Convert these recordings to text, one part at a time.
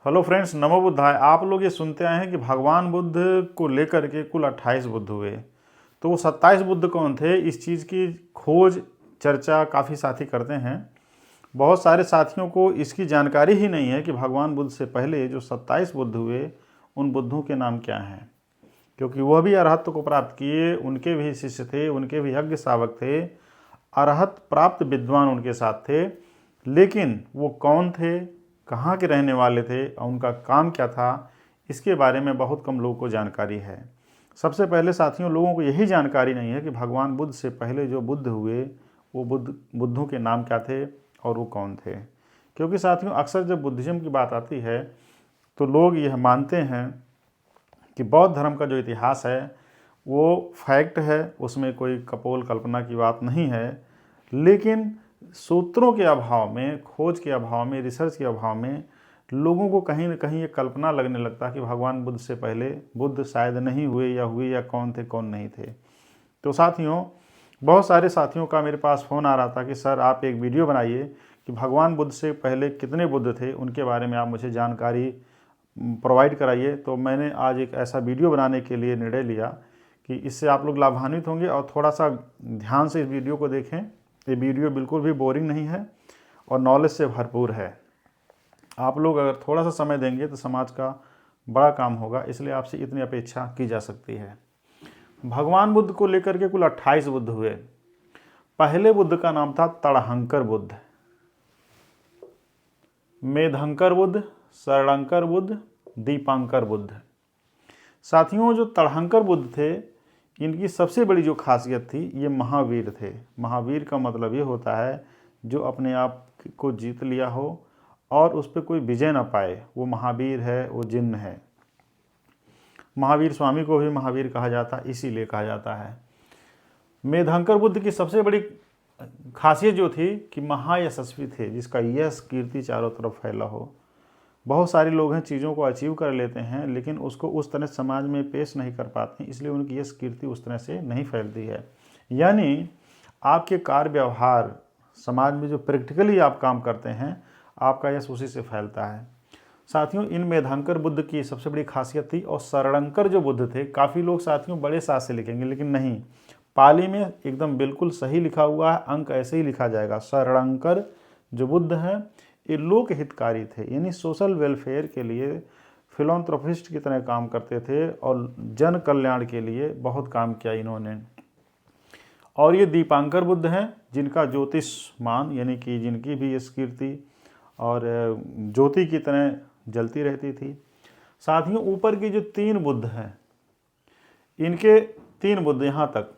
Hello friends, नमो बुद्धाय। आप लोग ये सुनते आए हैं कि भगवान बुद्ध को लेकर के कुल 28 बुद्ध हुए। तो वो 27 बुद्ध कौन थे, इस चीज़ की खोज चर्चा काफ़ी साथी करते हैं। बहुत सारे साथियों को इसकी जानकारी ही नहीं है कि भगवान बुद्ध से पहले जो 27 बुद्ध हुए उन बुद्धों के नाम क्या हैं, क्योंकि वह भी अरहत्व को प्राप्त किए, उनके भी शिष्य थे, उनके भी यज्ञ शावक थे, अरहत प्राप्त विद्वान उनके साथ थे। लेकिन वो कौन थे, कहाँ के रहने वाले थे और उनका काम क्या था, इसके बारे में बहुत कम लोगों को जानकारी है। सबसे पहले साथियों, लोगों को यही जानकारी नहीं है कि भगवान बुद्ध से पहले जो बुद्ध हुए वो बुद्धों के नाम क्या थे और वो कौन थे। क्योंकि साथियों, अक्सर जब बुद्धिज़्म की बात आती है तो लोग यह मानते हैं कि बौद्ध धर्म का जो इतिहास है वो फैक्ट है, उसमें कोई कपोल कल्पना की बात नहीं है। लेकिन सूत्रों के अभाव में, खोज के अभाव में, रिसर्च के अभाव में लोगों को कहीं ना कहीं ये कल्पना लगने लगता कि भगवान बुद्ध से पहले बुद्ध शायद नहीं हुए, या कौन थे कौन नहीं थे। तो साथियों, बहुत सारे साथियों का मेरे पास फ़ोन आ रहा था कि सर आप एक वीडियो बनाइए कि भगवान बुद्ध से पहले कितने बुद्ध थे, उनके बारे में आप मुझे जानकारी प्रोवाइड कराइए। तो मैंने आज एक ऐसा वीडियो बनाने के लिए निर्णय लिया कि इससे आप लोग लाभान्वित होंगे, और थोड़ा सा ध्यान से इस वीडियो को देखें। ये वीडियो बिल्कुल भी बोरिंग नहीं है और नॉलेज से भरपूर है। आप लोग अगर थोड़ा सा समय देंगे तो समाज का बड़ा काम होगा, इसलिए आपसे इतनी अपेक्षा की जा सकती है। भगवान बुद्ध को लेकर के कुल 28 बुद्ध हुए। पहले बुद्ध का नाम था तड़हंकर बुद्ध, मेधंकर बुद्ध, शरणंकर बुद्ध, दीपांकर बुद्ध। साथियों, जो तड़हंकर बुद्ध थे, इनकी सबसे बड़ी जो खासियत थी, ये महावीर थे। महावीर का मतलब ये होता है जो अपने आप को जीत लिया हो और उस पर कोई विजय ना पाए, वो महावीर है, वो जिन्न है। महावीर स्वामी को भी महावीर कहा जाता है, इसीलिए कहा जाता है। मेधंकर बुद्ध की सबसे बड़ी खासियत जो थी कि महायशस्वी थे, जिसका यश कीर्ति चारों तरफ फैला हो। बहुत सारे लोग हैं, चीज़ों को अचीव कर लेते हैं लेकिन उसको उस तरह समाज में पेश नहीं कर पाते, इसलिए उनकी यश कीर्ति उस तरह से नहीं फैलती है। यानी आपके कार्य व्यवहार समाज में जो प्रैक्टिकली आप काम करते हैं, आपका यश उसी से फैलता है। साथियों, इन मेधांकर बुद्ध की सबसे बड़ी खासियत थी। और शरणंकर जो बुद्ध थे, काफ़ी लोग साथियों बड़े साथ से लिखेंगे, लेकिन नहीं, पाली में एकदम बिल्कुल सही लिखा हुआ है, अंक ऐसे ही लिखा जाएगा। शरणंकर जो बुद्ध हैं, ये लोक हितकारी थे, यानी सोशल वेलफेयर के लिए फिलोंथ्रोपिस्ट की तरह काम करते थे और जन कल्याण के लिए बहुत काम किया इन्होंने। और ये दीपांकर बुद्ध हैं, जिनका ज्योतिषमान, यानी कि जिनकी भी इस कीर्ति और ज्योति की तरह जलती रहती थी। साथियों, ऊपर की जो 3 बुद्ध हैं, इनके 3 बुद्ध यहाँ तक,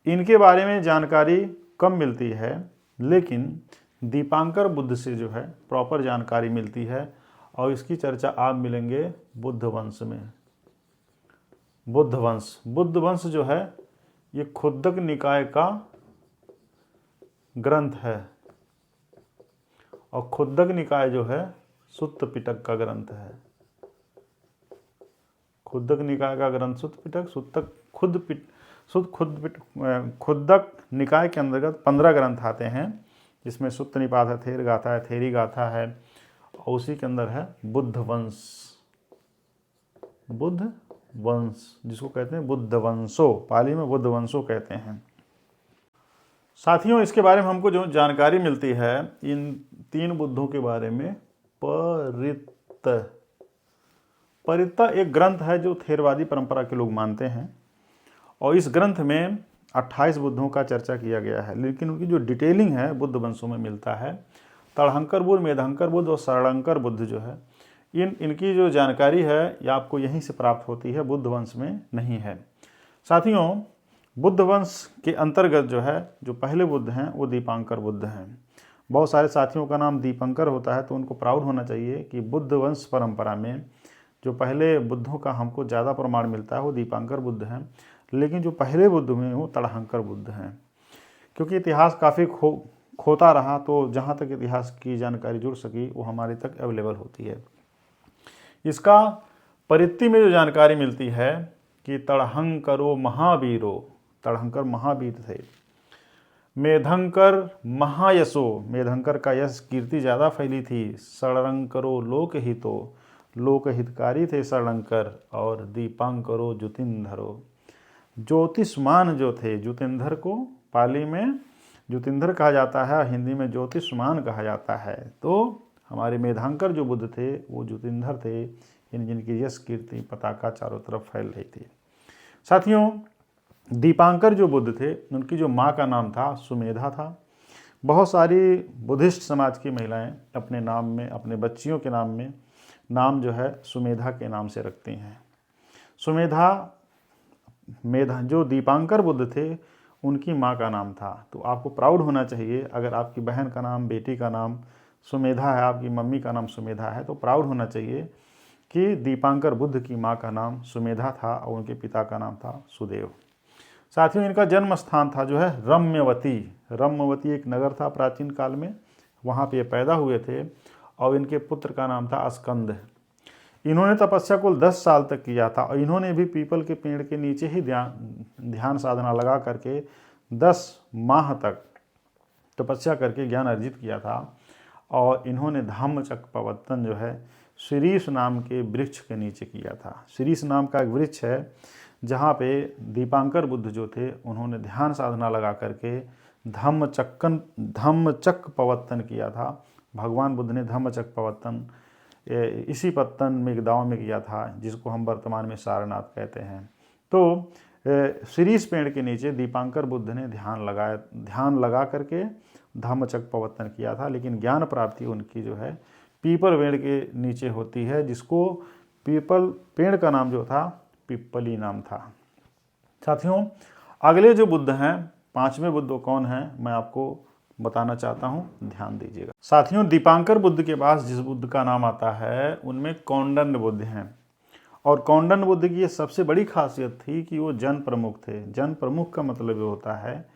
इनके बारे में जानकारी कम मिलती है, लेकिन दीपांकर बुद्ध से जो है प्रॉपर जानकारी मिलती है। और इसकी चर्चा आप मिलेंगे बुद्ध वंश में। बुद्ध वंश जो है ये खुद्दक निकाय का ग्रंथ है, और खुद्दक निकाय जो है सुत्त पिटक का ग्रंथ है। खुद्दक निकाय का ग्रंथ सुत्त पिटक, खुद्दक निकाय के अंतर्गत 15 ग्रंथ आते हैं, जिसमें सुत्त निपात है, थेर गाथा है, थेरी गाथा है, और उसी के अंदर है बुद्ध वंश, जिसको कहते हैं बुद्ध वंशो, पाली में बुद्ध वंशो कहते हैं। साथियों, इसके बारे में हमको जो जानकारी मिलती है इन 3 बुद्धों के बारे में, परित्ता एक ग्रंथ है जो थेरवादी परंपरा के लोग मानते हैं, और इस ग्रंथ में 28 बुद्धों का चर्चा किया गया है, लेकिन उनकी जो डिटेलिंग है बुद्ध वंशों में मिलता है। तड़हंकर बुद्ध, मेधंकर बुद्ध और शरणंकर बुद्ध जो है, इनकी जो जानकारी है ये आपको यहीं से प्राप्त होती है, बुद्ध वंश में नहीं है। साथियों, बुद्ध वंश के अंतर्गत जो है, जो पहले बुद्ध हैं वो दीपांकर बुद्ध हैं। बहुत सारे साथियों का नाम दीपंकर होता है, तो उनको प्राउड होना चाहिए कि बुद्ध वंश परंपरा में जो पहले बुद्धों का हमको ज़्यादा प्रमाण मिलता है वो दीपांकर बुद्ध हैं, लेकिन जो पहले बुद्ध में वो तड़हंकर बुद्ध हैं। क्योंकि इतिहास काफ़ी खोता रहा, तो जहाँ तक इतिहास की जानकारी जुड़ सकी वो हमारे तक अवेलेबल होती है। इसका परित्ति में जो जानकारी मिलती है कि तड़हंकरो महावीरो, तड़हंकर महावीर थे। मेधंकर महायशो, मेधंकर का यश कीर्ति ज़्यादा फैली थी। षडंकरो लोकहितो, लोक हितकारी थे षडंकर, और दीपांकरो ज्योतिंधरो। ज्योतिष्मान जो थे, ज्योतिंधर को पाली में ज्योतिंधर कहा जाता है, हिंदी में ज्योतिष्मान कहा जाता है। तो हमारे मेधांकर जो बुद्ध थे वो ज्योतिंधर थे, जिनकी यश कीर्ति पताका चारों तरफ फैल रही थी। साथियों, दीपांकर जो बुद्ध थे उनकी जो माँ का नाम था सुमेधा था। बहुत सारी बुद्धिस्ट समाज की महिलाएं अपने नाम में, अपने बच्चियों के नाम में नाम जो है सुमेधा के नाम से रखती हैं। सुमेधा मेधा जो दीपांकर बुद्ध थे उनकी माँ का नाम था। तो आपको प्राउड होना चाहिए, अगर आपकी बहन का नाम, बेटी का नाम सुमेधा है, आपकी मम्मी का नाम सुमेधा है, तो प्राउड होना चाहिए कि दीपांकर बुद्ध की माँ का नाम सुमेधा था और उनके पिता का नाम था सुदेव। साथियों, इनका जन्म स्थान था जो है रम्यवती। रम्यवती एक नगर था प्राचीन काल में, वहाँ पे ये पैदा हुए थे और इनके पुत्र का नाम था स्कंद। इन्होंने तपस्या कुल 10 साल तक किया था और इन्होंने भी पीपल के पेड़ के नीचे ही ध्यान साधना लगा करके 10 माह तक तपस्या करके ज्ञान अर्जित किया था। और इन्होंने धम्मचक्र प्रवर्तन जो है शीरीष नाम के वृक्ष के नीचे किया था। शीरीष नाम का एक वृक्ष है जहाँ पे दीपांकर बुद्ध जो थे उन्होंने ध्यान साधना लगा करके धम्मचक्र प्रवर्तन किया था। भगवान बुद्ध ने धम्मचक्र प्रवर्तन इसी पत्तन में गाँव में किया था, जिसको हम वर्तमान में सारनाथ कहते हैं। तो शीरीष पेड़ के नीचे दीपांकर बुद्ध ने ध्यान लगा करके धम्मचक्र प्रवर्तन किया था। लेकिन ज्ञान प्राप्ति उनकी जो है पीपल पेड़ के नीचे होती है, जिसको पीपल पेड़ का नाम जो था पिप्पली नाम था। साथियों, अगले जो बुद्ध हैं, 5वें बुद्ध कौन हैं, मैं आपको बताना चाहता हूँ, ध्यान दीजिएगा। साथियों, दीपांकर बुद्ध के पास जिस बुद्ध का नाम आता है उनमें कौंडन्य बुद्ध हैं। और कौंडन्य बुद्ध की ये सबसे बड़ी खासियत थी कि वो जन प्रमुख थे। जन प्रमुख का मतलब ये होता है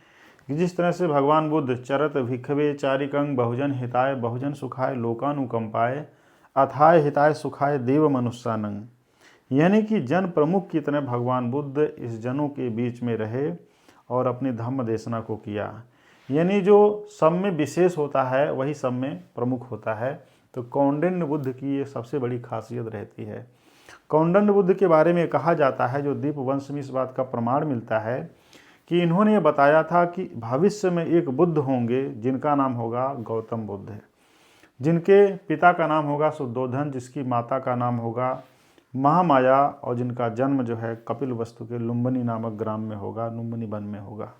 कि जिस तरह से भगवान बुद्ध चरत भिक्षवे चारिकंग बहुजन हिताय बहुजन सुखाय लोकानुकंपाय अथाय हिताय सुखाय देव मनुष्यानंग, यानी कि जन प्रमुख की तरह भगवान बुद्ध इस जनों के बीच में रहे और अपनी धम्म देशना को किया। यानी जो सब में विशेष होता है वही सब में प्रमुख होता है। तो कौंडिन्य बुद्ध की ये सबसे बड़ी खासियत रहती है। कौंडिन्य बुद्ध के बारे में कहा जाता है, जो दीप वंश में इस बात का प्रमाण मिलता है कि इन्होंने ये बताया था कि भविष्य में एक बुद्ध होंगे जिनका नाम होगा गौतम बुद्ध, जिनके पिता का नाम होगा शुद्धोधन, जिसकी माता का नाम होगा महामाया, और जिनका जन्म जो है कपिल वस्तु के लुम्बिनी नामक ग्राम में होगा, लुम्बिनी वन में होगा।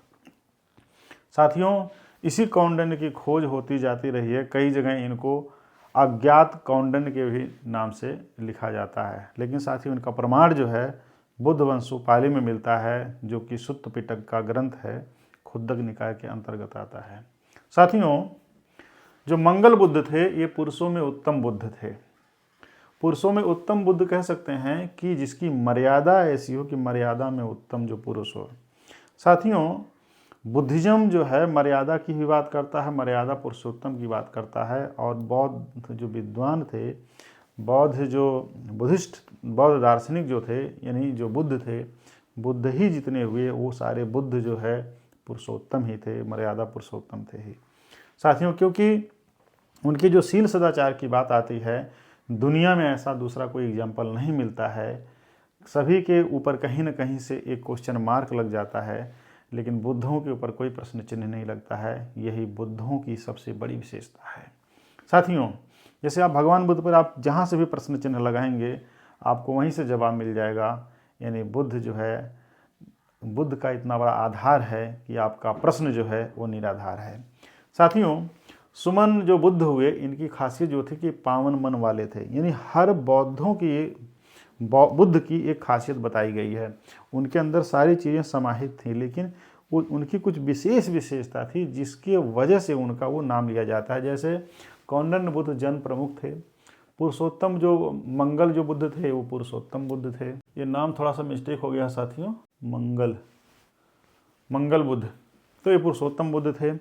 साथियों, इसी कौंडिन्य की खोज होती जाती रही है। कई जगह इनको अज्ञात कौंडिन्य के भी नाम से लिखा जाता है। लेकिन साथियों, इनका प्रमाण जो है बुद्ध वंशु पाली में मिलता है, जो कि सुत्त पिटक का ग्रंथ है, खुद्दक निकाय के अंतर्गत आता है। साथियों, जो मंगल बुद्ध थे ये पुरुषों में उत्तम बुद्ध थे। पुरुषों में उत्तम बुद्ध कह सकते हैं कि जिसकी मर्यादा ऐसी हो कि मर्यादा में उत्तम जो पुरुष हो। साथियों, बुद्धिज्म जो है मर्यादा की भी बात करता है, मर्यादा पुरुषोत्तम की बात करता है। और बौद्ध जो विद्वान थे, बौद्ध दार्शनिक जो थे, यानी जो बुद्ध थे, बुद्ध ही जितने हुए वो सारे बुद्ध जो है पुरुषोत्तम ही थे, मर्यादा पुरुषोत्तम थे ही। साथियों, क्योंकि उनकी जो शील सदाचार की बात आती है, दुनिया में ऐसा दूसरा कोई एग्जाम्पल नहीं मिलता है। सभी के ऊपर कहीं ना कहीं से एक क्वेश्चन मार्क लग जाता है, लेकिन बुद्धों के ऊपर कोई प्रश्न चिन्ह नहीं लगता है। यही बुद्धों की सबसे बड़ी विशेषता है। साथियों, जैसे आप भगवान बुद्ध पर आप जहाँ से भी प्रश्न चिन्ह लगाएंगे आपको वहीं से जवाब मिल जाएगा। यानी बुद्ध जो है, बुद्ध का इतना बड़ा आधार है कि आपका प्रश्न जो है वो निराधार है। साथियों, सुमन जो बुद्ध हुए, इनकी खासियत जो थी कि पावन मन वाले थे। यानी हर बौद्धों की, बुद्ध की एक खासियत बताई गई है। उनके अंदर सारी चीज़ें समाहित थी, लेकिन उनकी कुछ विशेष विशेषता थी जिसकी वजह से उनका वो नाम लिया जाता है। जैसे कौंडिन्य बुद्ध जन प्रमुख थे, पुरुषोत्तम जो मंगल जो बुद्ध थे वो पुरुषोत्तम बुद्ध थे। ये नाम थोड़ा सा मिस्टेक हो गया साथियों, मंगल बुद्ध, तो ये पुरुषोत्तम बुद्ध थे।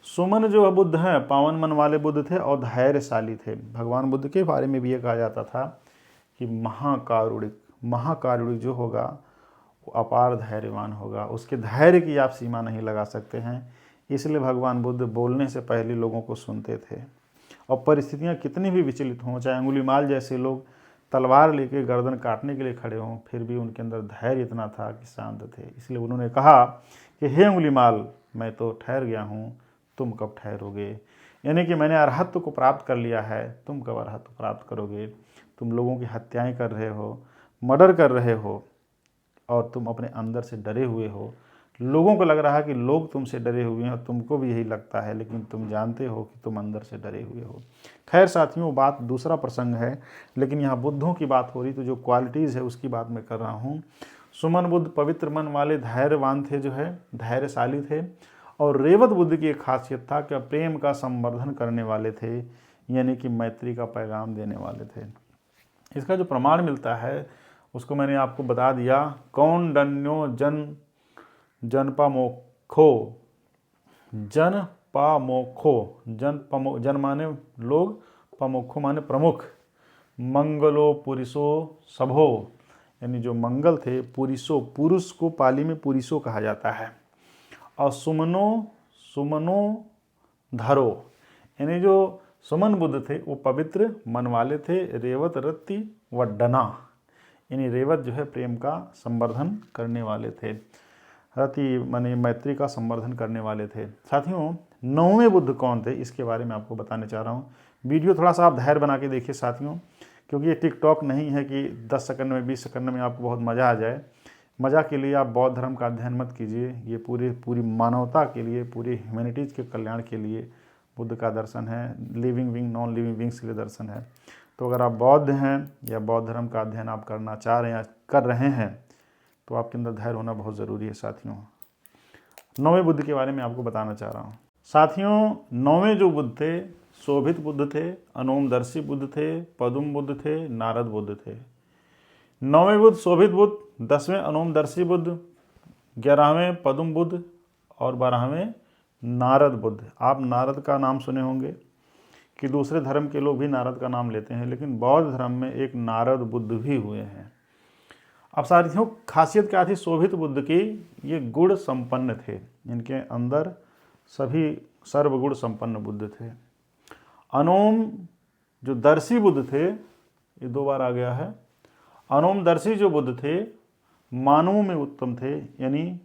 सुमन जो बुद्ध हैं पावन मन वाले बुद्ध थे और धैर्यशाली थे। भगवान बुद्ध के बारे में भी ये कहा जाता था कि महाकारुणिक जो होगा वो अपार धैर्यवान होगा। उसके धैर्य की आप सीमा नहीं लगा सकते हैं। इसलिए भगवान बुद्ध बोलने से पहले लोगों को सुनते थे, और परिस्थितियां कितनी भी विचलित हों, चाहे अंगुलीमाल जैसे लोग तलवार लेके गर्दन काटने के लिए खड़े हों, फिर भी उनके अंदर धैर्य इतना था कि शांत थे। इसलिए उन्होंने कहा कि हे अंगुलीमाल, मैं तो ठहर गया हूँ, तुम कब ठहरोगे? यानी कि मैंने अरहत्व को प्राप्त कर लिया है, तुम कब अरहत्व प्राप्त करोगे? तुम लोगों की हत्याएं कर रहे हो, मर्डर कर रहे हो, और तुम अपने अंदर से डरे हुए हो। लोगों को लग रहा है कि लोग तुमसे डरे हुए हैं और तुमको भी यही लगता है, लेकिन तुम जानते हो कि तुम अंदर से डरे हुए हो। खैर साथियों, बात दूसरा प्रसंग है, लेकिन यहाँ बुद्धों की बात हो रही, तो जो क्वालिटीज़ है उसकी बात मैं कर रहा हूँ। सुमन बुद्ध पवित्र मन वाले धैर्यवान थे, जो है धैर्यशाली थे। और रेवत बुद्ध की एक खासियत था कि प्रेम का संवर्धन करने वाले थे, यानी कि मैत्री का पैगाम देने वाले थे। इसका जो प्रमाण मिलता है उसको मैंने आपको बता दिया। कौंडन्यो जनपामोखो, जन माने लोग, पमोखो माने प्रमुख, मंगलो पुरुषो सभो, यानी जो मंगल थे, पुरुषो, पुरुष को पाली में पुरुषो कहा जाता है, और सुमनो धरो, यानी जो सुमन बुद्ध थे वो पवित्र मन वाले थे। रेवत रति व डना, यानी रेवत जो है प्रेम का संवर्धन करने वाले थे, रति माने मैत्री का संवर्धन करने वाले थे। साथियों, 9वें बुद्ध कौन थे इसके बारे में आपको बताने चाह रहा हूँ। वीडियो थोड़ा सा आप धैर्य बना के देखिए साथियों, क्योंकि ये टिकटॉक नहीं है कि 10 सेकंड में 20 सेकंड में आपको बहुत मज़ा आ जाए। मज़ा के लिए आप बौद्ध धर्म का अध्ययन मत कीजिए, ये पूरी मानवता के लिए, पूरी ह्यूमैनिटीज़ के कल्याण के लिए बुद्ध का दर्शन है, living wing non living wings के लिए दर्शन है। तो अगर आप बौद्ध हैं या बौद्ध धर्म का अध्ययन आप करना चाह रहे हैं या कर रहे हैं, तो आपके अंदर धैर्य होना बहुत ज़रूरी है साथियों। 9वें बुद्ध के बारे में आपको बताना चाह रहा हूँ। साथियों, 9वें जो बुद्ध थे, शोभित बुद्ध थे, अनोमदर्शी बुद्ध थे, पदुम बुद्ध थे, नारद बुद्ध थे। 9वें बुद्ध शोभित बुद्ध, 10वें अनोमदर्शी बुद्ध, 11वें पदुम बुद्ध और 12वें नारद बुद्ध। आप नारद का नाम सुने होंगे कि दूसरे धर्म के लोग भी नारद का नाम लेते हैं, लेकिन बौद्ध धर्म में एक नारद बुद्ध भी हुए हैं। अब साथियों, खासियत क्या थी शोभित बुद्ध की? ये गुण संपन्न थे, इनके अंदर सभी सर्वगुण संपन्न बुद्ध थे। अनोम जो दर्शी बुद्ध थे, ये 2 बार आ गया है। अनोमदर्शी जो बुद्ध थे मानवों में उत्तम थे, यानी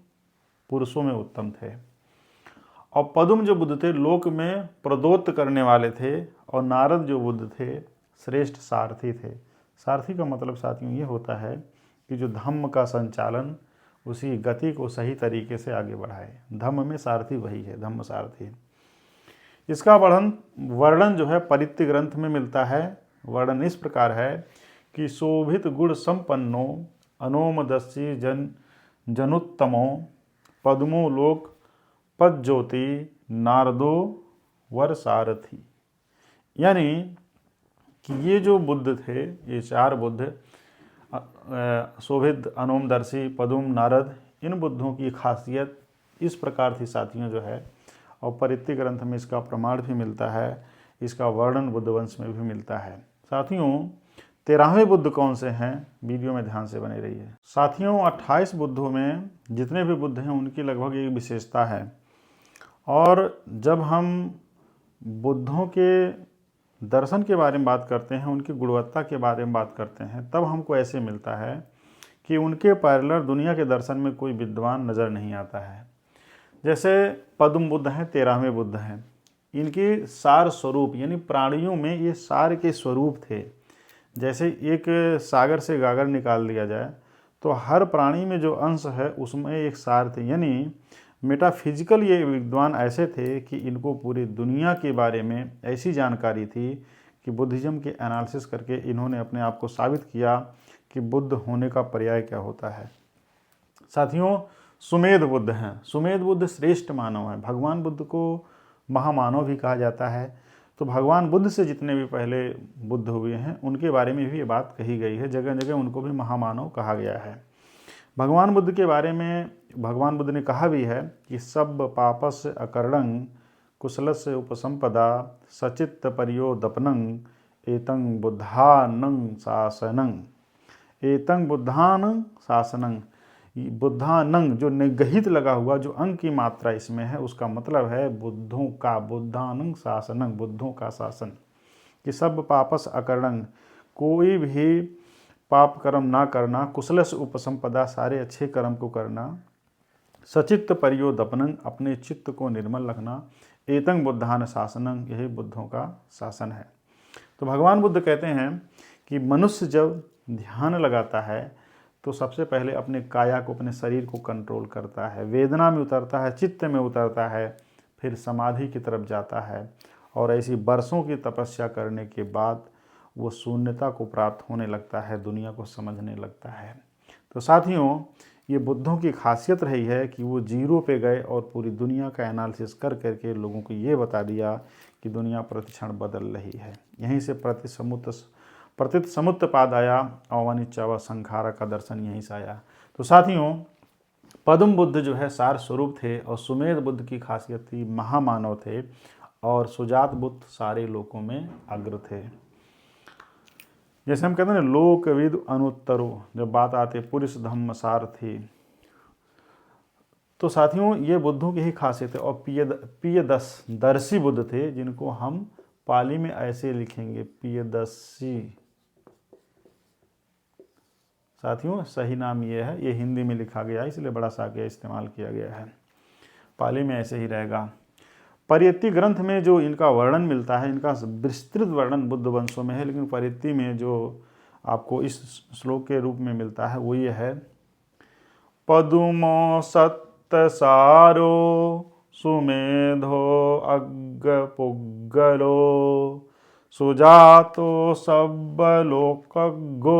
पुरुषों में उत्तम थे। और पदुम जो बुद्ध थे लोक में प्रदोत्त करने वाले थे। और नारद जो बुद्ध थे श्रेष्ठ सारथी थे। सारथी का मतलब साथियों ये होता है कि जो धम्म का संचालन, उसी गति को सही तरीके से आगे बढ़ाए। धम्म में सारथी वही है, धम्म सारथी। इसका वर्णन जो है परित्य ग्रंथ में मिलता है। वर्णन इस प्रकार है कि शोभित गुण संपन्नो अनोमदस्सी जनुत्तमो पद्मो लोक पद ज्योति नारदो वर सारथी। यानी कि ये जो बुद्ध थे, ये 4 बुद्ध, शोभित, अनोमदर्शी, पदुम, नारद, इन बुद्धों की खासियत इस प्रकार थी साथियों जो है। और परित्य ग्रंथ में इसका प्रमाण भी मिलता है, इसका वर्णन बुद्धवंश में भी मिलता है। साथियों, 13वें बुद्ध कौन से हैं, वीडियो में ध्यान से बने रहिए। साथियों, 28 बुद्धों में जितने भी बुद्ध हैं उनकी लगभग एक विशेषता है। और जब हम बुद्धों के दर्शन के बारे में बात करते हैं, उनकी गुणवत्ता के बारे में बात करते हैं, तब हमको ऐसे मिलता है कि उनके पैरेलल दुनिया के दर्शन में कोई विद्वान नज़र नहीं आता है। जैसे पद्म बुद्ध हैं, 13वें बुद्ध हैं, इनके सार स्वरूप, यानी प्राणियों में ये सार के स्वरूप थे। जैसे एक सागर से गागर निकाल दिया जाए तो हर प्राणी में जो अंश है उसमें एक सार थे। यानी मेटाफिजिकल ये विद्वान ऐसे थे कि इनको पूरी दुनिया के बारे में ऐसी जानकारी थी कि बुद्धिज़्म के एनालिसिस करके इन्होंने अपने आप को साबित किया कि बुद्ध होने का पर्याय क्या होता है। साथियों, सुमेध बुद्ध हैं। सुमेध बुद्ध श्रेष्ठ मानव हैं। भगवान बुद्ध को महामानव भी कहा जाता है। तो भगवान बुद्ध से जितने भी पहले बुद्ध हुए हैं उनके बारे में भी ये बात कही गई है। जगह जगह उनको भी महामानव कहा गया है। भगवान बुद्ध के बारे में भगवान बुद्ध ने कहा भी है कि सब पापस अकर्णं कुशलस्य उपसंपदा सचित्त परियोदपनं एतं बुद्धानं शासनं। एतं बुद्धानं शासनं, बुद्धानं जो निगहित लगा हुआ, जो अंग की मात्रा इसमें है, उसका मतलब है बुद्धों का, बुद्धानं शासनं, बुद्धों का शासन। कि सब पापस अकर्णं, कोई भी पाप कर्म ना करना, कुशलस उपसंपदा, सारे अच्छे कर्म को करना, सचित्त परियोदपनं, अपने चित्त को निर्मल रखना, एतं बुद्धान शासनं, यही बुद्धों का शासन है। तो भगवान बुद्ध कहते हैं कि मनुष्य जब ध्यान लगाता है तो सबसे पहले अपने काया को, अपने शरीर को कंट्रोल करता है, वेदना में उतरता है, चित्त में उतरता है, फिर समाधि की तरफ जाता है और ऐसी बरसों की तपस्या करने के बाद वो शून्यता को प्राप्त होने लगता है, दुनिया को समझने लगता है। तो साथियों, ये बुद्धों की खासियत रही है कि वो जीरो पे गए और पूरी दुनिया का एनालिसिस कर करके लोगों को ये बता दिया कि दुनिया प्रतिक्षण बदल रही है। यहीं से प्रतित समुत्पाद आया, अवनिच्चा व संखारा का दर्शन यहीं से आया। तो साथियों, पद्म बुद्ध जो है सार स्वरूप थे और सुमेध बुद्ध की खासियत थी महामानव थे और सुजात बुद्ध सारे लोकों में अग्र थे। जैसे हम कहते हैं ना, लोकविद अनुत्तरो, जब बात आती पुरुष धम्म सारथी, तो साथियों ये बुद्धों की ही खासियत है। और पियदर्शी बुद्ध थे, जिनको हम पाली में ऐसे लिखेंगे पियदर्शी। साथियों सही नाम ये है, ये हिंदी में लिखा गया है इसलिए बड़ा सा इस्तेमाल किया गया है, पाली में ऐसे ही रहेगा। परियत्ति ग्रंथ में जो इनका वर्णन मिलता है, इनका विस्तृत वर्णन बुद्ध वंशों में है, लेकिन परियत्ति में जो आपको इस श्लोक के रूप में मिलता है वो ये है, पदुमो सत्तसारो सुमेधो अग्गपुग्गलो सुजातो सब्बलोकज्ञो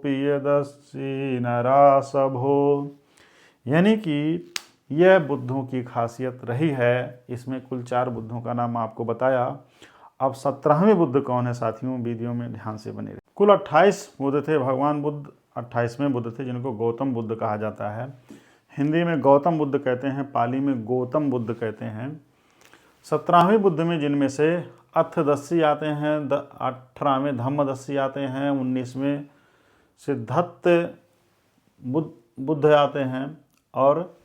पियदस्सी नरासभो। यानी कि यह बुद्धों की खासियत रही है। इसमें कुल 4 बुद्धों का नाम आपको बताया। अब 17वें बुद्ध कौन है साथियों, वीडियो में ध्यान से बने रहे। कुल 28 बुद्ध थे। भगवान बुद्ध 28वें बुद्ध थे, जिनको गौतम बुद्ध कहा जाता है। हिंदी में गौतम बुद्ध कहते हैं, पाली में गौतम बुद्ध कहते हैं। 17वें बुद्ध में जिनमें से अर्थदस्सी आते हैं, 18वें धम्मदस्सी आते हैं, 19वें सिद्धार्थ बुद्ध आते हैं और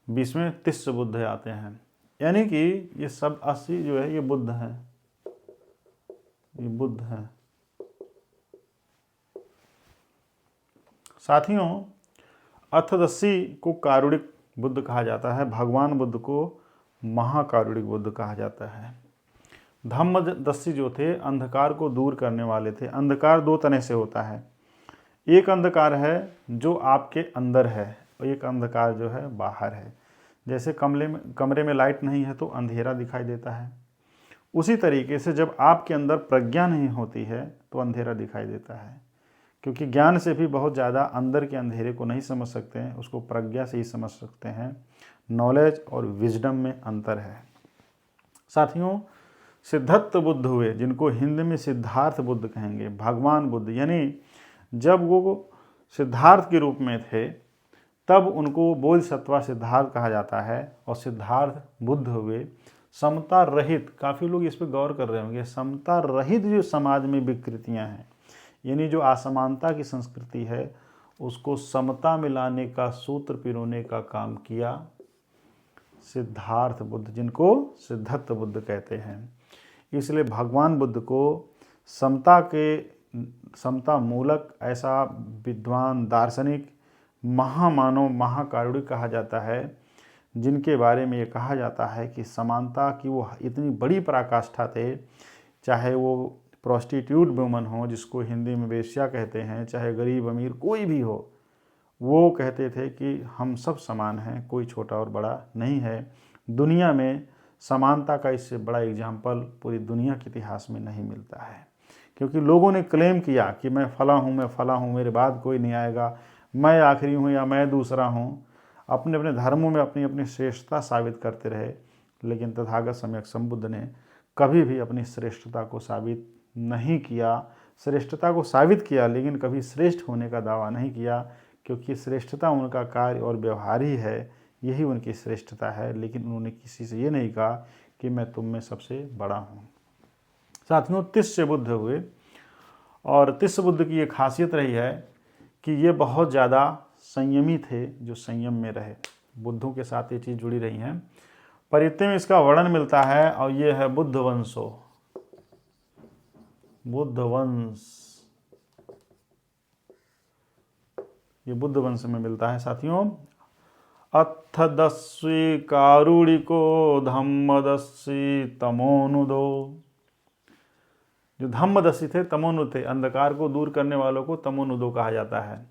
20वें तिस्स बुद्ध आते हैं। यानी कि ये सब 80 जो है ये बुद्ध हैं, ये बुद्ध हैं। साथियों, अर्थदस्सी को कारुणिक बुद्ध कहा जाता है, भगवान बुद्ध को महाकारुणिक बुद्ध कहा जाता है। धम्मदस्सी जो थे अंधकार को दूर करने वाले थे। अंधकार 2 तरह से होता है, एक अंधकार है जो आपके अंदर है और एक अंधकार जो है बाहर है। जैसे कमरे में लाइट नहीं है तो अंधेरा दिखाई देता है, उसी तरीके से जब आपके अंदर प्रज्ञा नहीं होती है तो अंधेरा दिखाई देता है। क्योंकि ज्ञान से भी बहुत ज़्यादा अंदर के अंधेरे को नहीं समझ सकते हैं, उसको प्रज्ञा से ही समझ सकते हैं। नॉलेज और विजडम में अंतर है। साथियों, सिद्धार्थ बुद्ध हुए, जिनको हिंदी में सिद्धार्थ बुद्ध कहेंगे। भगवान बुद्ध यानी जब वो सिद्धार्थ के रूप में थे तब उनको बोधिसत्वा सिद्धार्थ कहा जाता है। और सिद्धार्थ बुद्ध हुए समता रहित, काफ़ी लोग इस पर गौर कर रहे होंगे, समता रहित जो समाज में विकृतियां हैं, यानी जो असमानता की संस्कृति है, उसको समता में लाने का, सूत्र पिरोने का काम किया सिद्धार्थ बुद्ध, जिनको सिद्धार्थ बुद्ध कहते हैं। इसलिए भगवान बुद्ध को समता मूलक, ऐसा विद्वान, दार्शनिक, महामानव, महाकारुणिक कहा जाता है, जिनके बारे में ये कहा जाता है कि समानता की वो इतनी बड़ी पराकाष्ठा थे। चाहे वो प्रोस्टिट्यूट वुमन हो, जिसको हिंदी में वेश्या कहते हैं, चाहे गरीब अमीर कोई भी हो, वो कहते थे कि हम सब समान हैं, कोई छोटा और बड़ा नहीं है। दुनिया में समानता का इससे बड़ा एग्जाम्पल पूरी दुनिया के इतिहास में नहीं मिलता है। क्योंकि लोगों ने क्लेम किया कि मैं फला हूँ, मैं फला हूँ, मेरे बाद कोई नहीं आएगा, मैं आखिरी हूँ या मैं दूसरा हूँ। अपने अपने धर्मों में अपनी अपनी श्रेष्ठता साबित करते रहे, लेकिन तथागत सम्यक संबुद्ध ने कभी भी अपनी श्रेष्ठता को साबित नहीं किया। श्रेष्ठता को साबित किया लेकिन कभी श्रेष्ठ होने का दावा नहीं किया, क्योंकि श्रेष्ठता उनका कार्य और व्यवहार ही है, यही उनकी श्रेष्ठता है। लेकिन उन्होंने किसी से ये नहीं कहा कि मैं तुम में सबसे बड़ा हूँ। साथियों, तिस्स बुद्ध हुए और तिस्स बुद्ध की ये खासियत रही है कि ये बहुत ज़्यादा संयमी थे, जो संयम में रहे। बुद्धों के साथ ये चीज़ जुड़ी रही हैं। परित्य में इसका वर्णन मिलता है और ये है बुद्ध वंशो, बुद्ध वंश। ये बुद्ध वंश में मिलता है साथियों। अत्थदस्वी कारुणिको धम्मदस्वी तमोनुदो। जो धम्मदस्वी थे तमोनुद थे, अंधकार को दूर करने वालों को तमोनुदो कहा जाता है।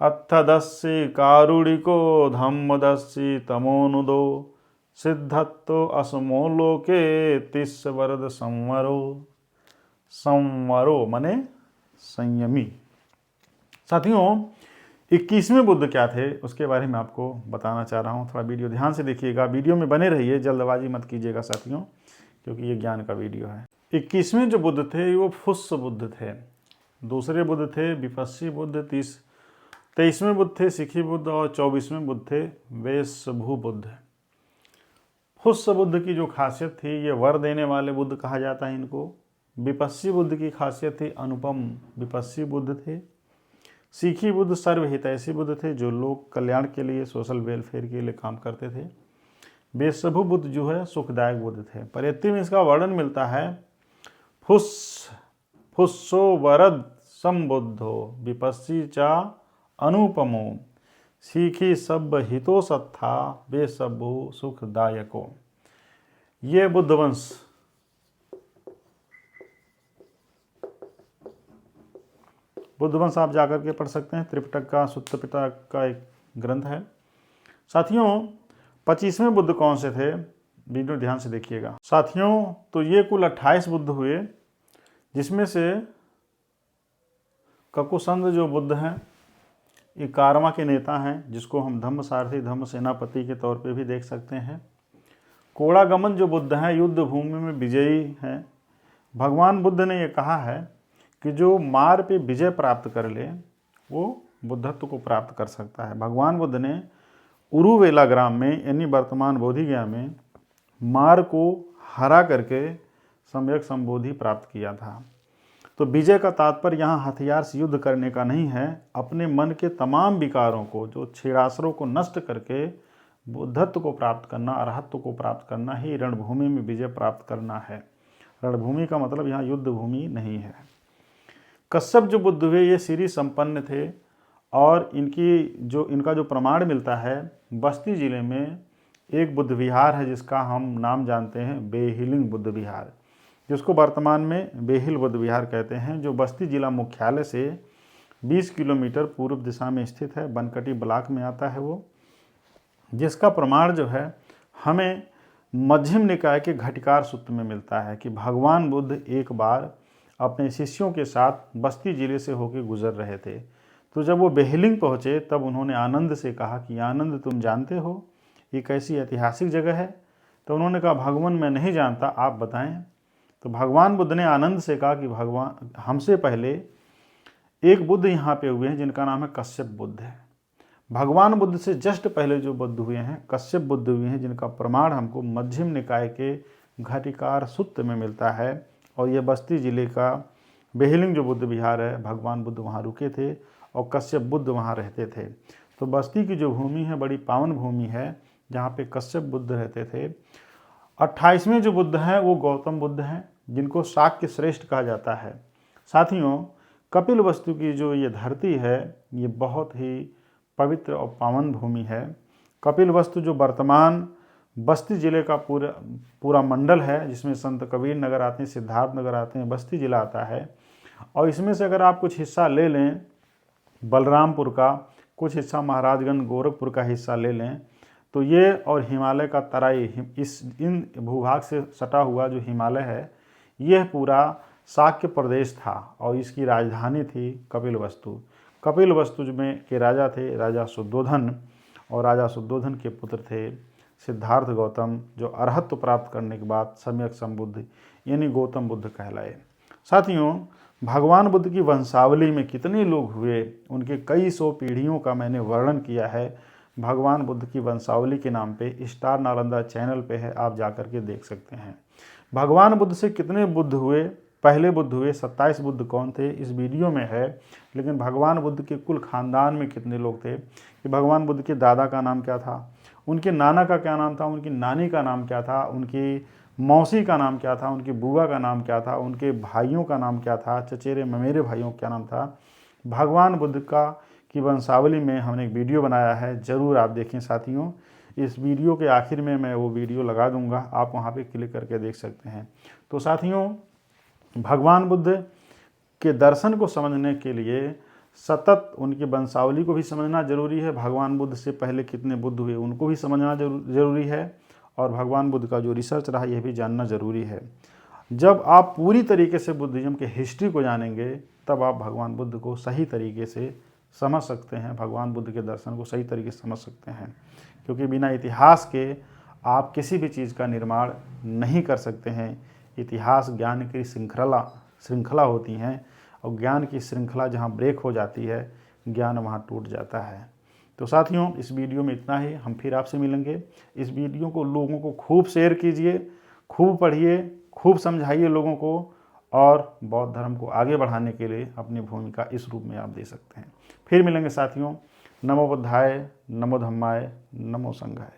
अत्थदस्वी कारुणिको धम्मदस्वी तमोनुदो सिद्धत्तो असमो लोके तिस्स वरद संवरो। संवरो माने संयमी। साथियों 21वें बुद्ध क्या थे उसके बारे में आपको बताना चाह रहा हूँ। थोड़ा वीडियो ध्यान से देखिएगा, वीडियो में बने रहिए, जल्दबाजी मत कीजिएगा साथियों, क्योंकि ये ज्ञान का वीडियो है। 21वें जो बुद्ध थे वो फुस्स बुद्ध थे। दूसरे बुद्ध थे विपस्सी बुद्ध। 23वें बुद्ध थे सिखी बुद्ध और 24वें बुद्ध थे वेशभू बुद्ध। फुस्स बुद्ध की जो खासियत थी, ये वर देने वाले बुद्ध कहा जाता है इनको। विपस्सी बुद्ध की खासियत थी अनुपम विपस्सी बुद्ध थे। सीखी बुद्ध सर्वहितैषी बुद्ध थे, जो लोक कल्याण के लिए, सोशल वेलफेयर के लिए काम करते थे। वेशभू बुद्ध जो है सुखदायक बुद्ध थे। परियत्ति में इसका वर्णन मिलता है, फुस्सो वरद संबुद्धो विपस्सी चा अनुपमो सीखी सब हितो सत्था वेशभू सुखदायको। ये बुद्ध वंश आप जाकर के पढ़ सकते हैं, त्रिपिटक का सुत्त पिटक का एक ग्रंथ है। साथियों 25वें बुद्ध कौन से थे, वीडियो ध्यान से देखिएगा। साथियों तो ये कुल 28 बुद्ध हुए, जिसमें से ककुसंद जो बुद्ध हैं ये कारवा के नेता हैं, जिसको हम धम्म सारथी धम्म सेनापति के तौर पे भी देख सकते हैं। कोड़ागमन जो बुद्ध हैं युद्ध भूमि में विजयी हैं। भगवान बुद्ध ने ये कहा है कि जो मार पे विजय प्राप्त कर ले वो बुद्धत्व को प्राप्त कर सकता है। भगवान बुद्ध ने उरुवेला ग्राम में यानी वर्तमान बोधिगया में मार को हरा करके सम्यक संबोधि प्राप्त किया था। तो विजय का तात्पर्य यहाँ हथियार से युद्ध करने का नहीं है, अपने मन के तमाम विकारों को, जो छेड़ासरों को नष्ट करके बुद्धत्व को प्राप्त करना, अरहत्व को प्राप्त करना ही रणभूमि में विजय प्राप्त करना है। रणभूमि का मतलब यहाँ युद्ध भूमि नहीं है। कश्यप जो बुद्ध हुए ये सिरि संपन्न थे और इनका जो प्रमाण मिलता है, बस्ती जिले में एक बुद्ध विहार है जिसका हम नाम जानते हैं बेहिलिंग बुद्ध विहार, जिसको वर्तमान में बेहिल बुद्ध विहार कहते हैं, जो बस्ती जिला मुख्यालय से 20 किलोमीटर पूर्व दिशा में स्थित है। बनकटी ब्लॉक में आता है वो, जिसका प्रमाण जो है हमें मध्यम निकाय के घटिकार सूत्र में मिलता है कि भगवान बुद्ध एक बार अपने शिष्यों के साथ बस्ती जिले से होकर गुजर रहे थे। तो जब वो बेहिलिंग पहुँचे तब उन्होंने आनंद से कहा कि आनंद तुम जानते हो ये कैसी ऐतिहासिक जगह है? तो उन्होंने कहा भगवान मैं नहीं जानता, आप बताएं। तो भगवान बुद्ध ने आनंद से कहा कि भगवान हमसे पहले एक बुद्ध यहाँ पे हुए हैं जिनका नाम है कश्यप बुद्ध है। भगवान बुद्ध से जस्ट पहले जो बुद्ध हुए हैं कश्यप बुद्ध हुए हैं, जिनका प्रमाण हमको मध्यम निकाय के घटिकार सूत्र में मिलता है। और ये बस्ती जिले का बेहिलिंग जो बुद्ध विहार है, भगवान बुद्ध वहाँ रुके थे और कश्यप बुद्ध वहाँ रहते थे। तो बस्ती की जो भूमि है बड़ी पावन भूमि है जहाँ पे कश्यप बुद्ध रहते थे। 28वें जो बुद्ध हैं वो गौतम बुद्ध हैं, जिनको शाक्य श्रेष्ठ कहा जाता है। साथियों कपिल वस्तु की जो ये धरती है ये बहुत ही पवित्र और पावन भूमि है। कपिल वस्तु जो वर्तमान बस्ती जिले का पूरा मंडल है, जिसमें संत कबीर नगर आते हैं, सिद्धार्थ नगर आते हैं, बस्ती जिला आता है। और इसमें से अगर आप कुछ हिस्सा ले लें बलरामपुर का, कुछ हिस्सा महाराजगंज गोरखपुर का हिस्सा ले लें, तो ये और हिमालय का तराई इन भूभाग से सटा हुआ जो हिमालय है यह पूरा शाक्य प्रदेश था और इसकी राजधानी थी कपिल वस्तु। कपिल वस्तु में के राजा थे राजा शुद्धोधन, और राजा शुद्धोधन के पुत्र थे सिद्धार्थ गौतम, जो अरहत्व प्राप्त करने के बाद सम्यक संबुद्ध यानी गौतम बुद्ध कहलाए। साथियों भगवान बुद्ध की वंशावली में कितने लोग हुए, उनके कई सौ पीढ़ियों का मैंने वर्णन किया है भगवान बुद्ध की वंशावली के नाम पे, स्टार नालंदा चैनल पे है, आप जाकर के देख सकते हैं। भगवान बुद्ध से कितने बुद्ध हुए, पहले बुद्ध हुए 27 बुद्ध कौन थे इस वीडियो में है, लेकिन भगवान बुद्ध के कुल खानदान में कितने लोग थे, कि भगवान बुद्ध के दादा का नाम क्या था, उनके नाना का क्या नाम था, उनकी नानी का नाम क्या था, उनकी मौसी का नाम क्या था, उनकी बुआ का नाम क्या था, उनके भाइयों का नाम क्या था, चचेरे ममेरे भाइयों का क्या नाम था, भगवान बुद्ध का की वंशावली में हमने एक वीडियो बनाया है, ज़रूर आप देखें साथियों। इस वीडियो के आखिर में मैं वो वीडियो लगा दूंगा, आप वहाँ पे क्लिक करके देख सकते हैं। तो साथियों, भगवान बुद्ध के दर्शन को समझने के लिए सतत उनकी वंशावली को भी समझना जरूरी है। भगवान बुद्ध से पहले कितने बुद्ध हुए उनको भी समझना जरूरी है, और भगवान बुद्ध का जो रिसर्च रहा यह भी जानना ज़रूरी है। जब आप पूरी तरीके से बुद्धिज़्म के हिस्ट्री को जानेंगे तब आप भगवान बुद्ध को सही तरीके से समझ सकते हैं, भगवान बुद्ध के दर्शन को सही तरीके से समझ सकते हैं। क्योंकि बिना इतिहास के आप किसी भी चीज़ का निर्माण नहीं कर सकते हैं। इतिहास ज्ञान की श्रृंखला होती हैं, और ज्ञान की श्रृंखला जहाँ ब्रेक हो जाती है, ज्ञान वहाँ टूट जाता है। तो साथियों, इस वीडियो में इतना ही। हम फिर आपसे मिलेंगे। इस वीडियो को लोगों को खूब शेयर कीजिए, खूब पढ़िए, खूब समझाइए लोगों को, और बौद्ध धर्म को आगे बढ़ाने के लिए अपनी भूमिका इस रूप में आप दे सकते हैं। फिर मिलेंगे साथियों। नमो बुद्धाय, नमो धम्माय, नमो संघाय।